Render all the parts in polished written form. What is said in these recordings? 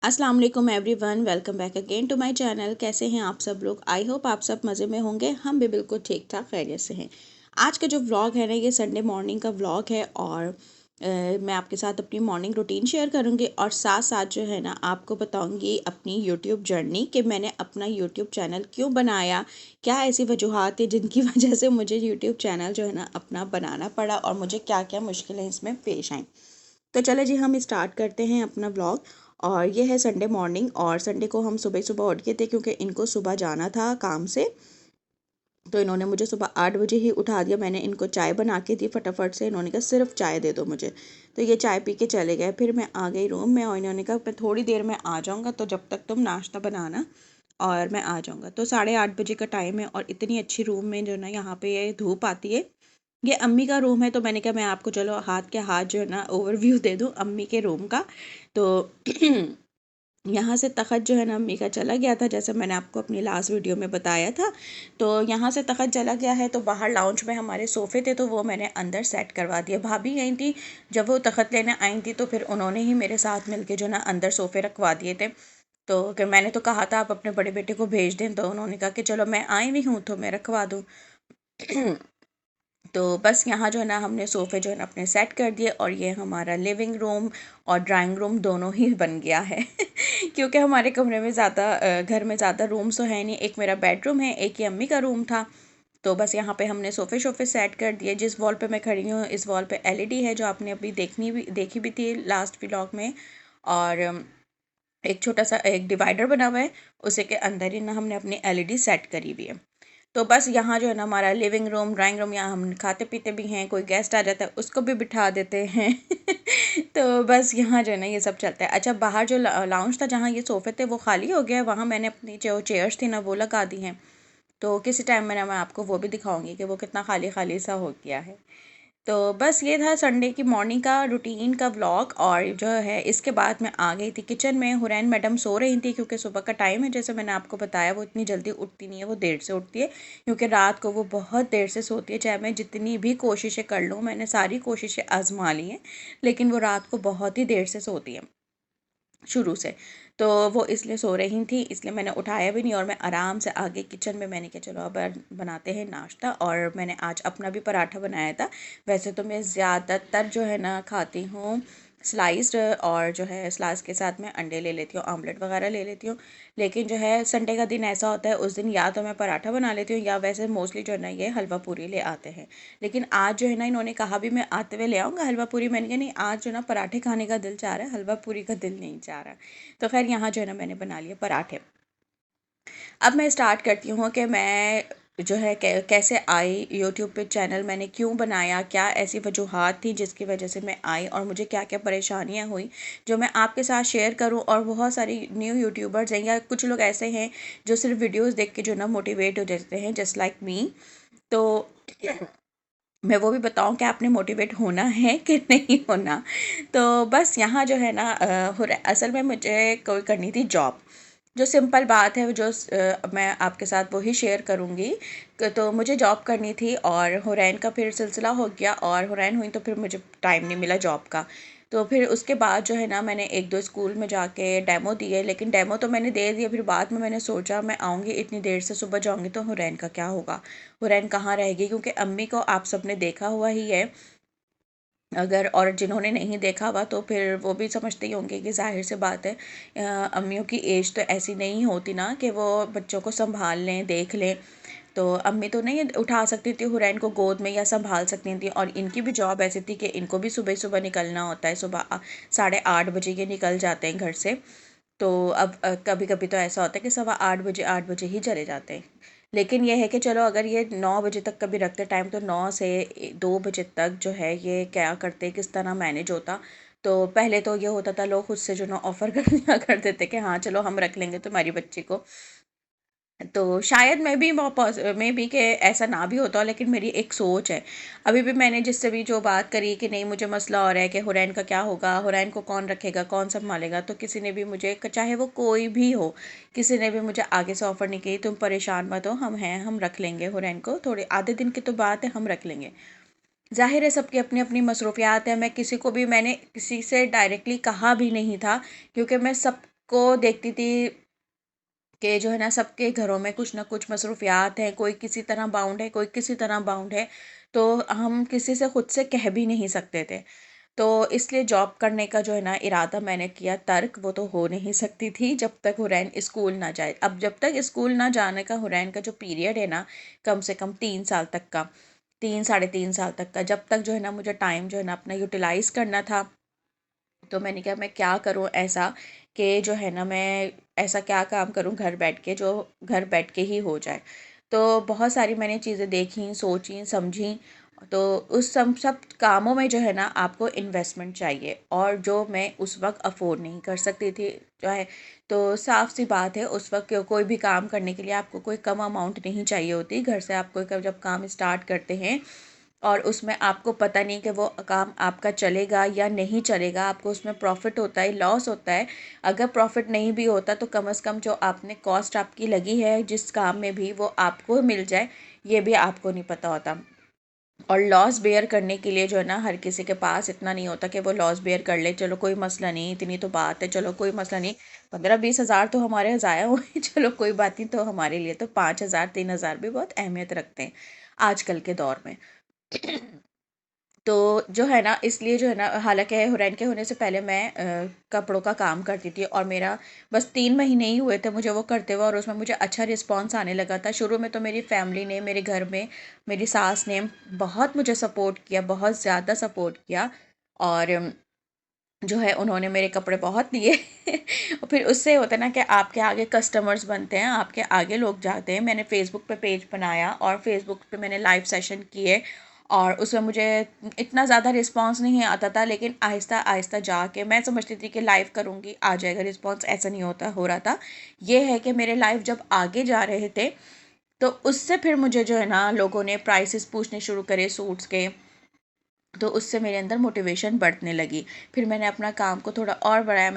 अस्सलाम वालेकुम everyone, welcome back again to my channel. कैसे हैं आप सब लोग? आई होप आप सब मज़े में होंगे। हम भी बिल्कुल ठीक ठाक खैरियत से हैं। आज का जो व्लॉग है ना, ये संडे मॉर्निंग का व्लॉग है और मैं आपके साथ अपनी मॉर्निंग रूटीन शेयर करूंगी और साथ साथ जो है ना आपको बताऊंगी अपनी यूट्यूब जर्नी कि मैंने अपना यूट्यूब चैनल क्यों बनाया, क्या ऐसी वजूहत है जिनकी वजह से मुझे यूट्यूब चैनल जो है ना अपना बनाना पड़ा और मुझे क्या क्या मुश्किलें इसमें पेश आईं। तो चले जी, हम स्टार्ट करते हैं अपना व्लॉग। और ये है संडे मॉर्निंग और संडे को हम सुबह सुबह उठ गए थे क्योंकि इनको सुबह जाना था काम से। तो इन्होंने मुझे सुबह 8 बजे ही उठा दिया। मैंने इनको चाय बना के दी फटाफट से। इन्होंने कहा सिर्फ चाय दे दो मुझे। तो ये चाय पी के चले गए। फिर मैं आ गई रूम में और इन्होंने कहा मैं थोड़ी देर में आ जाऊँगा, तो जब तक तुम नाश्ता बनाना और मैं आ जाऊँगा। तो 8:30 बजे का टाइम है और इतनी अच्छी रूम में जो ना यहाँ पे ये धूप आती है। ये अम्मी का रूम है, तो मैंने कहा मैं आपको चलो हाथ के हाथ जो है ना ओवरव्यू दे दूँ अम्मी के रूम का। तो यहाँ से तख़त जो है ना अम्मी का चला गया था, जैसे मैंने आपको अपनी लास्ट वीडियो में बताया था। तो यहाँ से तख़त चला गया है। तो बाहर लाउंज में हमारे सोफ़े थे, तो वो मैंने अंदर सेट करवा दिया। भाभी गई थी, जब वो तख़त लेने आई थी तो फिर उन्होंने ही मेरे साथ मिलके जो ना अंदर सोफ़े रखवा दिए थे। तो कि मैंने तो कहा था आप अपने बड़े बेटे को भेज दें, तो उन्होंने कहा कि चलो मैं आई हुई हूँ तो मैं रखवा दूँ। तो बस यहाँ जो है ना हमने सोफ़े जो है ना अपने सेट कर दिए और ये हमारा लिविंग रूम और ड्राइंग रूम दोनों ही बन गया है। क्योंकि हमारे कमरे में ज़्यादा घर में ज़्यादा रूम्स तो है नहीं। एक मेरा बेडरूम है, एक ही अम्मी का रूम था। तो बस यहाँ पे हमने सोफ़े शोफ़े सेट कर दिए। जिस वॉल पे मैं खड़ी हूँ इस वॉल पे एलईडी है, जो आपने अभी देखी भी थी लास्ट व्लॉग में। और एक छोटा सा एक डिवाइडर बना हुआ है, उसी के अंदर ही ना हमने अपनी एलईडी सेट करी हुई है। तो बस यहाँ जो है ना हमारा लिविंग रूम ड्राइंग रूम, यहाँ हम खाते पीते भी हैं, कोई गेस्ट आ जाता है उसको भी बिठा देते हैं। तो बस यहाँ जो है ना ये सब चलता है। अच्छा, बाहर जो लाउंज था जहाँ ये सोफ़े थे वो खाली हो गया है, वहाँ मैंने अपनी जो चेयर्स थी ना वो लगा दी हैं। तो किसी टाइम में ना मैं आपको वो भी दिखाऊंगी कि वो कितना खाली खाली सा हो गया है। तो बस ये था संडे की मॉर्निंग का रूटीन का व्लॉग। और जो है इसके बाद मैं आ गई थी किचन में। हुरैन मैडम सो रही थी क्योंकि सुबह का टाइम है, जैसे मैंने आपको बताया वो इतनी जल्दी उठती नहीं है, वो देर से उठती है क्योंकि रात को वो बहुत देर से सोती है। चाहे मैं जितनी भी कोशिशें कर लूँ, मैंने सारी कोशिशें आजमा ली हैं, लेकिन वो रात को बहुत ही देर से सोती है शुरू से। तो वो इसलिए सो रही थी, इसलिए मैंने उठाया भी नहीं और मैं आराम से आगे किचन में। मैंने कहा चलो अब बनाते हैं नाश्ता। और मैंने आज अपना भी पराठा बनाया था। वैसे तो मैं ज़्यादातर जो है ना खाती हूँ स्लाइस्ड, और जो है स्लाइस के साथ मैं अंडे ले लेती हूँ, ऑमलेट वगैरह ले लेती हूँ। लेकिन जो है संडे का दिन ऐसा होता है, उस दिन या तो मैं पराठा बना लेती हूँ या वैसे मोस्टली जो है ना ये हलवा पूरी ले आते हैं। लेकिन आज जो है ना इन्होंने कहा भी मैं आते हुए ले आऊँगा हलवा पूरी। मैंने कहा नहीं, आज जो ना पराठे खाने का दिल चाह रहा है, हलवा पूरी का दिल नहीं चाह रहा। तो खैर यहाँ जो है ना मैंने बना लिए पराठे। अब मैं स्टार्ट करती हूँ कि मैं जो है कैसे आई यूट्यूब पे चैनल, मैंने क्यों बनाया, क्या ऐसी वजूहत थी जिसकी वजह से मैं आई और मुझे क्या क्या परेशानियाँ हुई जो मैं आपके साथ शेयर करूँ। और बहुत सारी न्यू यूट्यूबर्स हैं या कुछ लोग ऐसे हैं जो सिर्फ वीडियोस देख के जो ना मोटिवेट हो जाते हैं, जस्ट लाइक मी। तो मैं वो भी बताऊँ कि आपने मोटिवेट होना है कि नहीं होना। तो बस यहाँ जो है ना असल में मुझे कोई करनी थी जॉब। जो सिंपल बात है, जो मैं आपके साथ वही शेयर करूँगी। तो मुझे जॉब करनी थी और हुरैन का फिर सिलसिला हो गया और हुरैन हुई तो फिर मुझे टाइम नहीं मिला जॉब का। तो फिर उसके बाद जो है ना मैंने एक दो स्कूल में जाके डेमो दिए, लेकिन डेमो तो मैंने दे दिया। फिर बाद में मैंने सोचा मैं आऊँगी इतनी देर से, सुबह जाऊँगी तो हुरैन का क्या होगा, हुरैन कहाँ रहेगी, क्योंकि अम्मी को आप सबने देखा हुआ ही है। अगर और जिन्होंने नहीं देखा हुआ तो फिर वो भी समझते ही होंगे कि जाहिर सी बात है, अम्मियों की एज तो ऐसी नहीं होती ना कि वो बच्चों को संभाल लें, देख लें। तो अम्मी तो नहीं उठा सकती थी हुरैन को गोद में या संभाल सकती थी। और इनकी भी जॉब ऐसी थी कि इनको भी सुबह सुबह निकलना होता है। सुबह 8:30 बजे ये निकल जाते हैं घर से। तो अब कभी कभी तो ऐसा होता है कि 8:15 8 बजे ही चले जाते हैं। लेकिन यह है कि चलो अगर ये 9 बजे तक कभी रखते टाइम, तो 9 से 2 बजे तक जो है ये क्या करते, किस तरह मैनेज होता। तो पहले तो ये होता था लोग खुद से जो ना ऑफ़र कर दिया करते थे कि हाँ चलो हम रख लेंगे तुम्हारी बच्ची को। तो शायद मैं भी कि ऐसा ना भी होता हो, लेकिन मेरी एक सोच है। अभी भी मैंने जिससे भी जो बात करी कि नहीं मुझे मसला हो रहा है कि हुरैन का क्या होगा, हुरैन को कौन रखेगा, कौन संभालेगा, तो किसी ने भी मुझे, चाहे वो कोई भी हो, किसी ने भी मुझे आगे से ऑफ़र नहीं की तुम परेशान मत हो, हम हैं, हम रख लेंगे हुरैन को, थोड़े आधे दिन की तो बात है, हम रख लेंगे। ज़ाहिर है सबकी अपनी अपनी मसरूफियात है। मैं किसी को भी मैंने किसी से डायरेक्टली कहा भी नहीं था क्योंकि मैं सब सबको देखती थी कि जो है ना सबके घरों में कुछ ना कुछ मसरूफियात हैं, कोई किसी तरह बाउंड है, कोई किसी तरह बाउंड है, तो हम किसी से खुद से कह भी नहीं सकते थे। तो इसलिए जॉब करने का जो है ना इरादा मैंने किया, तर्क वो तो हो नहीं सकती थी जब तक हुरैन स्कूल ना जाए। अब जब तक स्कूल ना जाने का हुरैन का जो पीरियड है ना, कम से कम 3 साल तक का, 3 साढ़े 3 साल तक का, जब तक जो है ना मुझे टाइम जो है ना अपना यूटिलाइज करना था, तो मैंने कहा मैं क्या करूँ ऐसा कि जो है ना मैं ऐसा क्या काम करूँ घर बैठ के जो घर बैठ के ही हो जाए। तो बहुत सारी मैंने चीज़ें देखी, सोची, समझी। तो उस सब कामों में जो है ना आपको इन्वेस्टमेंट चाहिए, और जो मैं उस वक्त अफोर्ड नहीं कर सकती थी जो है। तो साफ सी बात है, उस वक्त कोई भी काम करने के लिए आपको कोई कम अमाउंट नहीं चाहिए होती। घर से आप कोई जब काम स्टार्ट करते हैं और उसमें आपको पता नहीं कि वो काम आपका चलेगा या नहीं चलेगा, आपको उसमें प्रॉफिट होता है, लॉस होता है। अगर प्रॉफिट नहीं भी होता तो कम से कम जो आपने कॉस्ट आपकी लगी है जिस काम में भी, वो आपको मिल जाए, ये भी आपको नहीं पता होता। और लॉस बेयर करने के लिए जो है ना हर किसी के पास इतना नहीं होता कि वो लॉस बेयर कर ले, चलो कोई मसला नहीं, इतनी तो बात है, चलो कोई मसला नहीं, 15-20 हज़ार तो हमारे ज़ाया हुए चलो कोई बात नहीं। तो हमारे लिए तो 5 हज़ार 3 हज़ार भी बहुत अहमियत रखते हैं आजकल के दौर में। तो जो है ना इसलिए जो है ना, हालांकि हुरैन के होने से पहले मैं कपड़ों का काम करती थी, और मेरा बस 3 महीने ही हुए थे मुझे वो करते हुए, और उसमें मुझे अच्छा रिस्पांस आने लगा था। शुरू में तो मेरी फैमिली ने, मेरे घर में मेरी सास ने बहुत मुझे सपोर्ट किया, बहुत ज़्यादा सपोर्ट किया। और जो है उन्होंने मेरे कपड़े बहुत लिए और फिर उससे होता है ना कि आपके आगे कस्टमर्स बनते हैं, आपके आगे लोग जाते हैं। मैंने फ़ेसबुक पे पेज बनाया और फ़ेसबुक पे मैंने लाइव सेशन किए, और उसमें मुझे इतना ज़्यादा रिस्पांस नहीं आता था, लेकिन आहिस्ता आहिस्ता जाके मैं समझती थी कि लाइव करूँगी आ जाएगा रिस्पांस, ऐसा नहीं होता हो रहा था। ये है कि मेरे लाइव जब आगे जा रहे थे, तो उससे फिर मुझे जो है ना लोगों ने प्राइसेस पूछने शुरू करे सूट्स के। तो उससे मेरे अंदर मोटिवेशन बढ़ने लगी। फिर मैंने अपना काम को थोड़ा और बढ़ाया,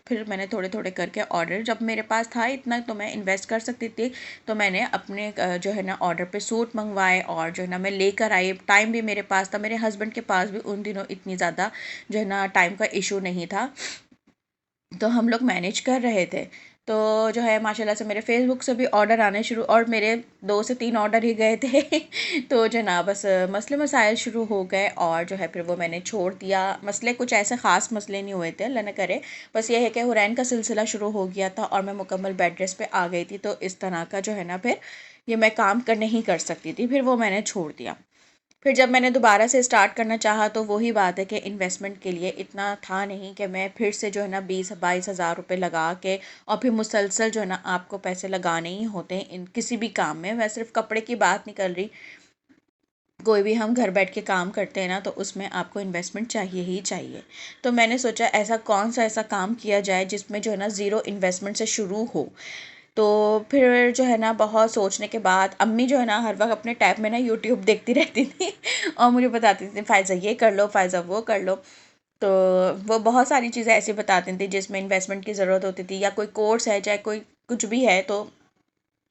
फिर मैंने थोड़े थोड़े करके ऑर्डर, जब मेरे पास था इतना तो मैं इन्वेस्ट कर सकती थी, तो मैंने अपने जो है ना ऑर्डर पे सूट मंगवाए, और जो है ना मैं लेकर आई। टाइम भी मेरे पास था, मेरे हस्बैंड के पास भी उन दिनों इतनी ज़्यादा जो है ना टाइम का इशू नहीं था, तो हम लोग मैनेज कर रहे थे। तो जो है माशाल्लाह से मेरे फ़ेसबुक से भी ऑर्डर आने शुरू, और मेरे 2 से 3 ऑर्डर ही गए थे तो जो ना बस मसले मसाइल शुरू हो गए, और जो है फिर वो मैंने छोड़ दिया। मसले कुछ ऐसे ख़ास मसले नहीं हुए थे, अल्लाह न करे। बस ये है कि हुरैन का सिलसिला शुरू हो गया था और मैं मुकम्मल बेड रेस्ट पे आ गई थी, तो इस तरह का जो है ना फिर ये मैं काम कर नहीं कर सकती थी, फिर वो मैंने छोड़ दिया। फिर जब मैंने दोबारा से स्टार्ट करना चाहा, तो वही बात है कि इन्वेस्टमेंट के लिए इतना था नहीं कि मैं फिर से जो है ना 20-22 हज़ार रुपये लगा के, और फिर मुसलसल जो है ना आपको पैसे लगाने ही होते हैं इन किसी भी काम में। मैं सिर्फ कपड़े की बात नहीं कर रही, कोई भी हम घर बैठ के काम करते हैं ना, तो उसमें आपको इन्वेस्टमेंट चाहिए ही चाहिए। तो मैंने सोचा ऐसा कौन सा ऐसा काम किया जाए जिसमें जो है ना ज़ीरो इन्वेस्टमेंट से शुरू हो। तो फिर जो है ना बहुत सोचने के बाद, अम्मी जो है ना हर वक्त अपने टैब में ना यूट्यूब देखती रहती थी और मुझे बताती थी फ़ायज़ा ये कर लो, फ़ायज़ा वो कर लो। तो वो बहुत सारी चीज़ें ऐसी बताती थी जिसमें इन्वेस्टमेंट की ज़रूरत होती थी, या कोई कोर्स है, चाहे कोई कुछ भी है, तो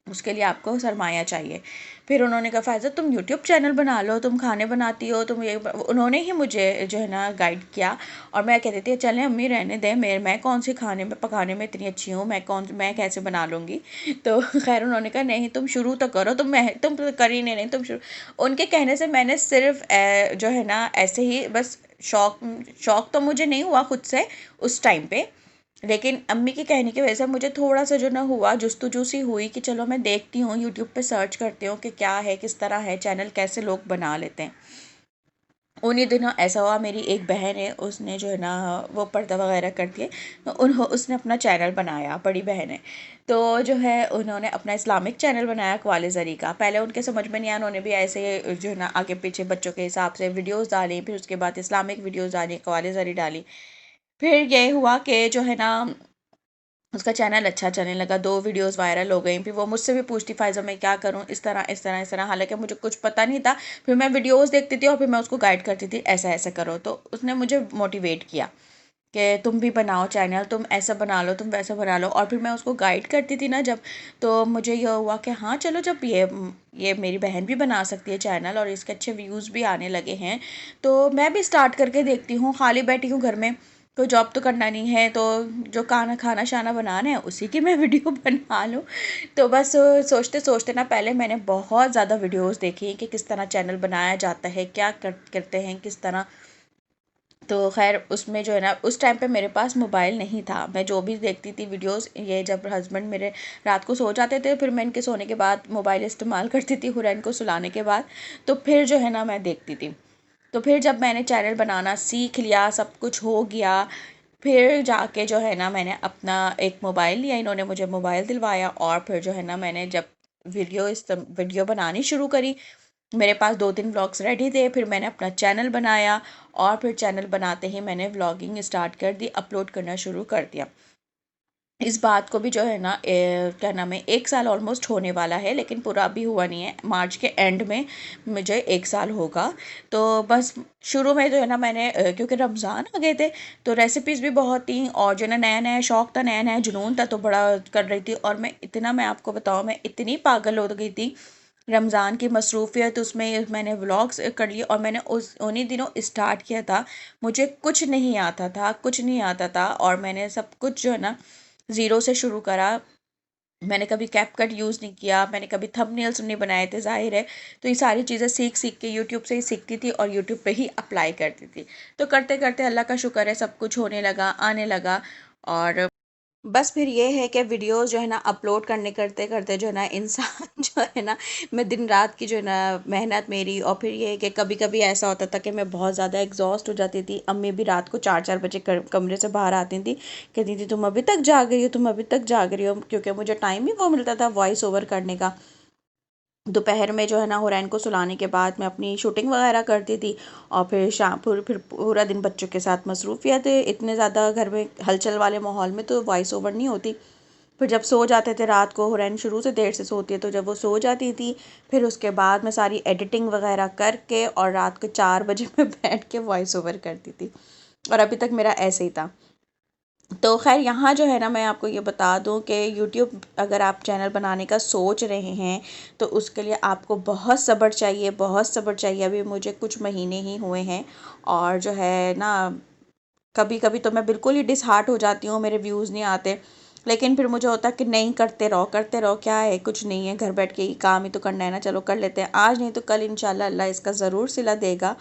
उसके लिए आपको सरमाया चाहिए। फिर उन्होंने कहा फ़ायज़ा तुम यूट्यूब चैनल बना लो, तुम खाने बनाती हो, तुम ये उन्होंने ही मुझे जो है ना गाइड किया। और मैं कहती थी चलें अम्मी रहने दें, मैं कौन सी खाने में पकाने में इतनी अच्छी हूँ, मैं कैसे बना लूँगी। तो खैर उन्होंने कहा नहीं तुम शुरू तो करो, तुम तो कर ही नहीं, तुम शुरू। उनके कहने से मैंने सिर्फ जो है ना ऐसे ही बस शौक शौक तो मुझे नहीं हुआ खुद से उस टाइम पे, लेकिन अम्मी के कहने की वजह से मुझे थोड़ा सा जो ना हुआ, जुस्तजू सी हुई कि चलो मैं देखती हूँ, यूट्यूब पे सर्च करती हूँ कि क्या है, किस तरह है चैनल, कैसे लोग बना लेते हैं। उन्हीं दिनों ऐसा हुआ, मेरी एक बहन है, उसने जो है ना वो पर्दा वगैरह करती है, तो उसने अपना चैनल बनाया, बड़ी बहन है। तो जो है उन्होंने अपना इस्लामिक चैनल बनाया कवाले ज़री का। पहले उनके समझ में नहीं आया, उन्होंने भी ऐसे जो है ना आगे पीछे बच्चों के हिसाब से वीडियोस डाली, फिर उसके बाद इस्लामिक वीडियोस डाली, कवाले ज़री डाली। फिर ये हुआ कि जो है ना उसका चैनल अच्छा चलने लगा, 2 वीडियोस वायरल हो गई। फिर वो मुझसे भी पूछती फ़ायज़ा मैं क्या करूँ, इस तरह इस तरह इस तरह, हालांकि मुझे कुछ पता नहीं था। फिर मैं वीडियोस देखती थी और फिर मैं उसको गाइड करती थी ऐसा ऐसा करो, तो उसने मुझे मोटिवेट किया कि तुम भी बनाओ चैनल, तुम ऐसा बना लो, तुम वैसा बना लो। और फिर मैं उसको गाइड करती थी ना जब, तो मुझे यह हुआ कि हाँ चलो, जब ये मेरी बहन भी बना सकती है चैनल और इसके अच्छे व्यूज़ भी आने लगे हैं, तो मैं भी स्टार्ट करके देखती हूँ, खाली बैठी हूँ घर में, कोई जॉब तो करना नहीं है, तो जो खाना खाना शाना बनाना है उसी की मैं वीडियो बना लूँ। तो बस सोचते सोचते ना पहले मैंने बहुत ज़्यादा वीडियोस देखी कि किस तरह चैनल बनाया जाता है, क्या करते हैं किस तरह। तो खैर उसमें जो है ना, उस टाइम पे मेरे पास मोबाइल नहीं था। मैं जो भी देखती थी वीडियोस, ये जब हस्बैंड मेरे रात को सो जाते थे, फिर मैं इनके सोने के बाद मोबाइल इस्तेमाल करती थी, हुरैन को सुलाने के बाद। तो फिर जो है ना मैं देखती थी। तो फिर जब मैंने चैनल बनाना सीख लिया, सब कुछ हो गया, फिर जाके जो है ना मैंने अपना एक मोबाइल लिया, इन्होंने मुझे मोबाइल दिलवाया। और फिर जो है ना मैंने जब वीडियो बनानी शुरू करी, मेरे पास 2-3 व्लॉग्स रेडी थे। फिर मैंने अपना चैनल बनाया, और फिर चैनल बनाते ही मैंने व्लॉगिंग स्टार्ट कर दी, अपलोड करना शुरू कर दिया। इस बात को भी जो है ना क्या नाम है, 1 साल ऑलमोस्ट होने वाला है, लेकिन पूरा अभी हुआ नहीं है। मार्च के एंड में मुझे 1 साल होगा। तो बस शुरू में जो है ना मैंने क्योंकि रमज़ान आ गए थे, तो रेसिपीज़ भी बहुत थी, और जो है ना नया नया शौक था, नया नया जुनून था, तो बड़ा कर रही थी। और मैं आपको बताऊँ, मैं इतनी पागल हो गई थी रमज़ान की मसरूफ़ियत उसमें। मैंने व्लॉग्स कर लिए, और मैंने उस उन्हीं दिनों स्टार्ट किया था। मुझे कुछ नहीं आता था, कुछ नहीं आता था, और मैंने सब कुछ जो है ना ज़ीरो से शुरू करा। मैंने कभी कैपकट यूज़ नहीं किया, मैंने कभी थंबनेल्स नहीं बनाए थे, ज़ाहिर है। तो ये सारी चीज़ें सीख सीख के यूट्यूब से ही सीखती थी, और यूट्यूब पे ही अप्लाई करती थी। तो करते करते अल्लाह का शुक्र है, सब कुछ होने लगा, आने लगा। और बस फिर ये है कि वीडियोस जो है ना अपलोड करने करते करते जो है ना इंसान जो है ना, मैं दिन रात की जो है ना मेहनत मेरी। और फिर ये है कि कभी कभी ऐसा होता था कि मैं बहुत ज़्यादा एग्जॉस्ट हो जाती थी। अम्मी भी रात को 4-4 बजे कमरे से बाहर आती थी, कहती थी तुम अभी तक जाग रही हो, तुम अभी तक जाग रही हो, क्योंकि मुझे टाइम ही वो मिलता था वॉइस ओवर करने का। दोपहर में जो है ना हुरैन को सुलाने के बाद मैं अपनी शूटिंग वगैरह करती थी, और फिर शाम फिर पूरा दिन बच्चों के साथ मसरूफ़ियत है। इतने ज़्यादा घर में हलचल वाले माहौल में तो वॉइस ओवर नहीं होती। फिर जब सो जाते थे रात को, हुरैन शुरू से देर से सोती है, तो जब वो सो जाती थी, फिर उसके बाद मैं सारी एडिटिंग वगैरह करके और रात को 4 बजे मैं बैठ के वॉइस ओवर करती थी। और अभी तक मेरा ऐसे ही था। तो खैर यहाँ जो है ना मैं आपको ये बता दूँ कि यूट्यूब अगर आप चैनल बनाने का सोच रहे हैं, तो उसके लिए आपको बहुत सब्र चाहिए, बहुत सब्र चाहिए। अभी मुझे कुछ महीने ही हुए हैं, और जो है ना कभी कभी तो मैं बिल्कुल ही डिसहार्ट हो जाती हूँ, मेरे व्यूज़ नहीं आते। लेकिन फिर मुझे होता है कि नहीं, करते रहो करते रहो, क्या है, कुछ नहीं है, घर बैठ के ही काम ही तो करना है ना, चलो कर लेते हैं, आज नहीं तो कल इंशाल्लाह अल्लाह इसका ज़रूर सिला देगा।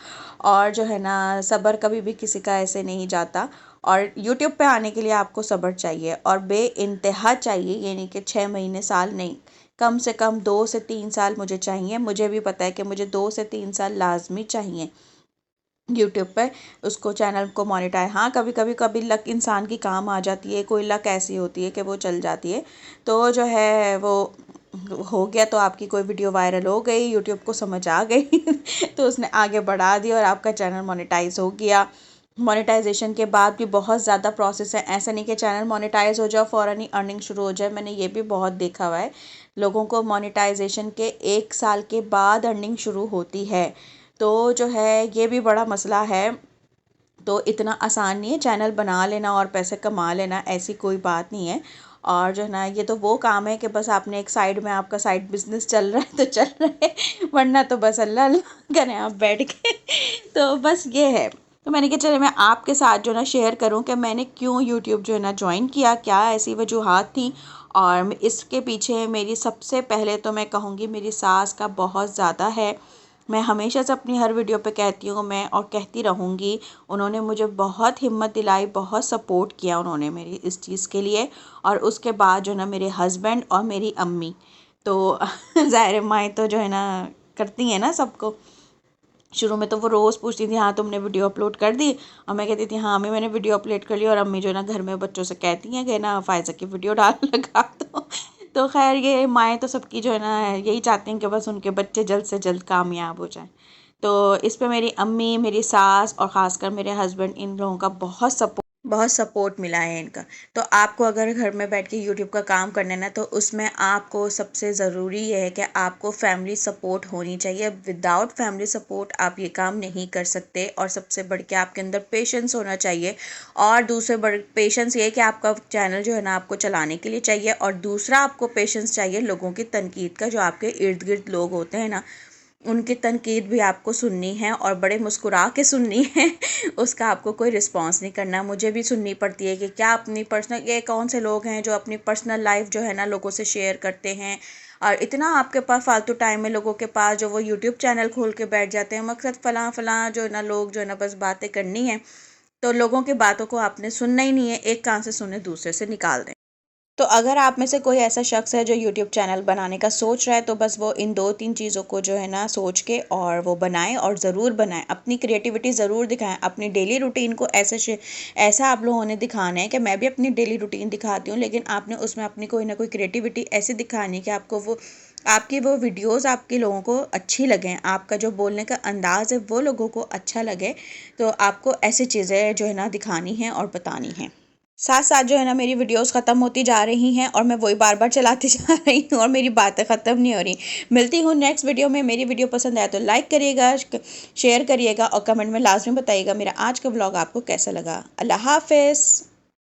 और जो है ना सब्र कभी भी किसी का ऐसे नहीं जाता। और यूट्यूब पे आने के लिए आपको सब्र चाहिए, और बेइंतहा चाहिए। ये नहीं कि 6 महीने साल नहीं, कम से कम 2 से 3 साल मुझे चाहिए। मुझे भी पता है कि मुझे 2 से 3 साल लाजमी चाहिए यूट्यूब पे उसको चैनल को मोनेटाइज। हाँ, कभी कभी कभी लक इंसान की काम आ जाती है, कोई लक ऐसी होती है कि वो चल जाती है। तो जो है वो हो गया, तो आपकी कोई वीडियो वायरल हो गई, यूट्यूब को समझ आ गई तो उसने आगे बढ़ा दिया, और आपका चैनल मोनेटाइज हो गया। मोनेटाइजेशन के बाद भी बहुत ज़्यादा प्रोसेस है। ऐसा नहीं कि चैनल मोनेटाइज हो जाए फ़ौरन ही अर्निंग शुरू हो जाए। मैंने ये भी बहुत देखा हुआ है, लोगों को मोनेटाइजेशन के 1 साल के बाद अर्निंग शुरू होती है। तो जो है ये भी बड़ा मसला है। तो इतना आसान नहीं है चैनल बना लेना और पैसे कमा लेना, ऐसी कोई बात नहीं है। और जो है ना ये तो वो काम है कि बस आपने एक साइड में, आपका साइड बिजनेस चल रहा है तो चल रहा है, वरना तो बस अल्लाह अल्लाह करें आप बैठ के तो बस ये है। तो मैंने कहा चले मैं आपके साथ जो है ना शेयर करूं कि मैंने क्यों यूट्यूब जो है ना ज्वाइन किया, क्या ऐसी वजूहात थी। और इसके पीछे मेरी सबसे पहले तो मैं कहूँगी मेरी सास का बहुत ज़्यादा है। मैं हमेशा से अपनी हर वीडियो पे कहती हूँ मैं, और कहती रहूँगी। उन्होंने मुझे बहुत हिम्मत दिलाई, बहुत सपोर्ट किया उन्होंने मेरी इस चीज़ के लिए। और उसके बाद जो ना मेरे हस्बैंड और मेरी अम्मी, तो ज़ाहिर माएँ तो जो है ना करती हैं ना सबको। शुरू में तो वो रोज़ पूछती थी हाँ तुमने वीडियो अपलोड कर दी, और मैं कहती थी हाँ अम्मी मैंने वीडियो अपलोड कर ली। और अम्मी जो है ना घर में बच्चों से कहती हैं कि ना फ़ायज़ा की वीडियो डाल लगा तो खैर ये माएँ तो सबकी जो है ना यही चाहती हैं कि बस उनके बच्चे जल्द से जल्द कामयाब हो जाएं। तो इस पे मेरी अम्मी, मेरी सास और ख़ासकर मेरे हस्बैंड, इन लोगों का बहुत सपोर्ट मिला है इनका। तो आपको अगर घर में बैठ के यूट्यूब का काम करना है ना, तो उसमें आपको सबसे ज़रूरी ये है कि आपको फैमिली सपोर्ट होनी चाहिए। विदाउट फैमिली सपोर्ट आप ये काम नहीं कर सकते। और सबसे बढ़ के आपके अंदर पेशेंस होना चाहिए। और दूसरे बड़ पेशेंस ये है कि आपका चैनल जो है ना आपको चलाने के लिए चाहिए। और दूसरा आपको पेशेंस चाहिए लोगों की तनकीद का, जो आपके इर्द गिर्द लोग होते हैं ना, उनकी तनकीद भी आपको सुननी है और बड़े मुस्कुरा के सुननी है। उसका आपको कोई रिस्पॉन्स नहीं करना। मुझे भी सुननी पड़ती है कि क्या अपनी पर्सनल, ये कौन से लोग हैं जो अपनी पर्सनल लाइफ जो है ना लोगों से शेयर करते हैं, और इतना आपके पास फालतू टाइम है लोगों के पास जो वो यूट्यूब चैनल खोल के बैठ जाते हैं, मकसद फ़लाँ फ़लाँ जो है ना लोग जो है ना बस बातें करनी है। तो लोगों की बातों को आपने सुनना ही नहीं है, एक कान से सुने दूसरे से निकाल दें। तो अगर आप में से कोई ऐसा शख्स है जो यूट्यूब चैनल बनाने का सोच रहा है, तो बस वो इन 2-3 चीज़ों को जो है ना सोच के और वो बनाए, और ज़रूर बनाए, अपनी क्रिएटिविटी ज़रूर दिखाएं, अपनी डेली रूटीन को ऐसा आप लोगों ने दिखाना है कि मैं भी अपनी डेली रूटीन दिखाती हूँ, लेकिन आपने उसमें अपनी कोई ना कोई क्रिएटिविटी ऐसी दिखानी है कि आपको वो आपकी वो वीडियोस आपके लोगों को अच्छी लगें, आपका जो बोलने का अंदाज़ है वो लोगों को अच्छा लगे। तो आपको ऐसी चीज़ें जो है ना दिखानी हैं और बतानी हैं। साथ साथ जो है ना मेरी वीडियोस ख़त्म होती जा रही हैं और मैं वही बार बार चलाती जा रही हूँ और मेरी बातें ख़त्म नहीं हो रही। मिलती हूँ नेक्स्ट वीडियो में। मेरी वीडियो पसंद आया तो लाइक करिएगा, शेयर करिएगा और कमेंट में लाजमी बताइएगा मेरा आज का व्लॉग आपको कैसा लगा। अल्लाह हाफिज़।